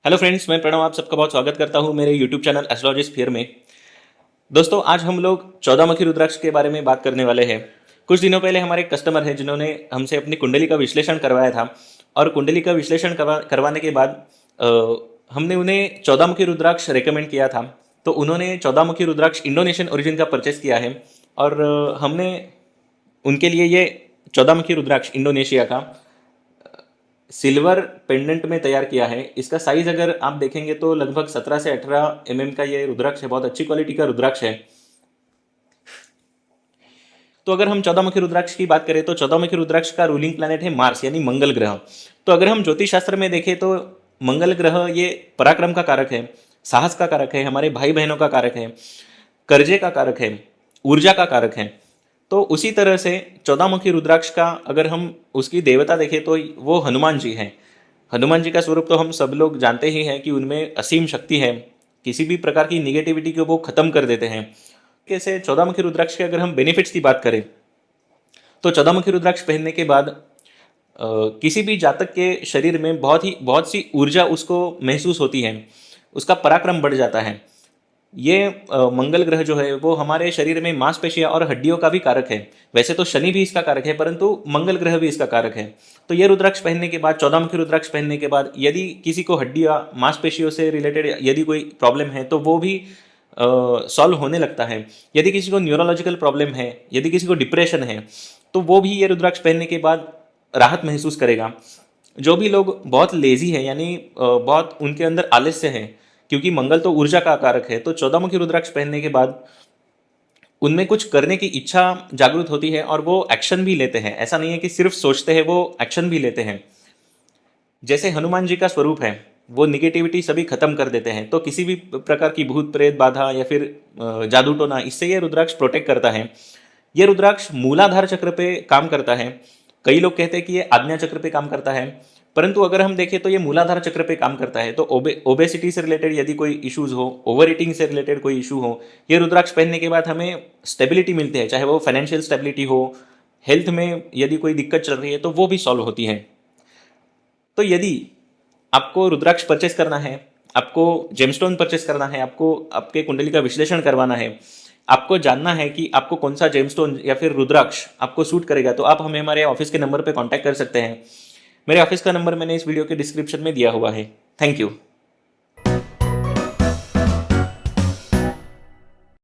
Hello friends, मैं प्रणव आप सबका बहुत स्वागत करता हूं मेरे यूट्यूब चैनल एस्ट्रोलॉजी स्फीयर में। दोस्तों, आज हम लोग 14 मुखी रुद्राक्ष के बारे में बात करने वाले हैं। कुछ दिनों पहले हमारे एक कस्टमर हैं जिन्होंने हमसे अपनी कुंडली का विश्लेषण करवाया था और कुंडली का विश्लेषण करवाने के बाद अ, हमने उन्हें 14 मुखी रुद्राक्ष रेकमेंड किया था। तो उन्होंने 14 मुखी रुद्राक्ष इंडोनेशियन ओरिजिन का परचेस किया है और हमने उनके लिए ये 14 मुखी रुद्राक्ष इंडोनेशिया का सिल्वर पेंडेंट में तैयार किया है। इसका साइज अगर आप देखेंगे तो लगभग 17 से 18 का ये रुद्राक्ष है। बहुत अच्छी क्वालिटी का रुद्राक्ष है। तो अगर हम 14 मुखी रुद्राक्ष की बात करें तो 14 मुखी रुद्राक्ष का रूलिंग प्लैनेट है मार्स यानी मंगल ग्रह। तो अगर हम ज्योतिष शास्त्र में देखें तो मंगल ग्रह ये पराक्रम का कारक है, साहस का कारक है, हमारे भाई बहनों का कारक है, कर्जे का कारक है, ऊर्जा का कारक है। तो उसी तरह से 14 मुखी रुद्राक्ष का अगर हम उसकी देवता देखें तो वो हनुमान जी हैं। हनुमान जी का स्वरूप तो हम सब लोग जानते ही हैं कि उनमें असीम शक्ति है। किसी भी प्रकार की निगेटिविटी को वो खत्म कर देते हैं। कैसे 14 मुखी रुद्राक्ष के अगर हम बेनिफिट्स की बात करें तो 14 मुखी रुद्राक्ष पहनने के बाद किसी भी जातक के शरीर में बहुत सी ऊर्जा उसको महसूस होती है, उसका पराक्रम बढ़ जाता है। ये मंगल ग्रह जो है वो हमारे शरीर में मांसपेशियां और हड्डियों का भी कारक है। वैसे तो शनि भी इसका कारक है, परंतु मंगल ग्रह भी इसका कारक है। तो ये रुद्राक्ष पहनने के बाद 14 मुखी रुद्राक्ष पहनने के बाद यदि किसी को हड्डियां मांसपेशियों से रिलेटेड यदि कोई प्रॉब्लम है तो वो भी सॉल्व होने लगता है। यदि किसी को न्यूरोलॉजिकल प्रॉब्लम है, यदि किसी को डिप्रेशन है, तो वो भी ये रुद्राक्ष पहनने के बाद राहत महसूस करेगा। जो भी लोग बहुत लेजी है यानी बहुत उनके अंदर आलस्य है, क्योंकि मंगल तो ऊर्जा का कारक है, तो 14 मुखी रुद्राक्ष पहनने के बाद उनमें कुछ करने की इच्छा जागृत होती है और वो एक्शन भी लेते हैं। ऐसा नहीं है कि सिर्फ सोचते हैं, वो एक्शन भी लेते हैं। जैसे हनुमान जी का स्वरूप है, वो निगेटिविटी सभी खत्म कर देते हैं। तो किसी भी प्रकार की भूत प्रेत बाधा या फिर जादू टोना, इससे ये रुद्राक्ष प्रोटेक्ट करता है। ये रुद्राक्ष मूलाधार चक्र पे काम करता है। कई लोग कहते हैं कि ये आज्ञा चक्र पे काम करता है, परंतु अगर हम देखें तो ये मूलाधार चक्र पे काम करता है। तो ओबेसिटी से रिलेटेड यदि कोई इश्यूज हो, ओवर ईटिंग से रिलेटेड कोई इशू हो, ये रुद्राक्ष पहनने के बाद हमें स्टेबिलिटी मिलती है। चाहे वो फाइनेंशियल स्टेबिलिटी हो, हेल्थ में यदि कोई दिक्कत चल रही है तो वो भी सॉल्व होती है। तो यदि आपको रुद्राक्ष परचेस करना है, आपको जेमस्टोन परचेस करना है, आपको आपके कुंडली का विश्लेषण करवाना है, आपको जानना है कि आपको कौन सा जेमस्टोन या फिर रुद्राक्ष आपको सूट करेगा, तो आप हमें हमारे ऑफिस के नंबर पर कॉन्टैक्ट कर सकते हैं। मेरे ऑफिस का नंबर मैंने इस वीडियो के डिस्क्रिप्शन में दिया हुआ है। Thank you.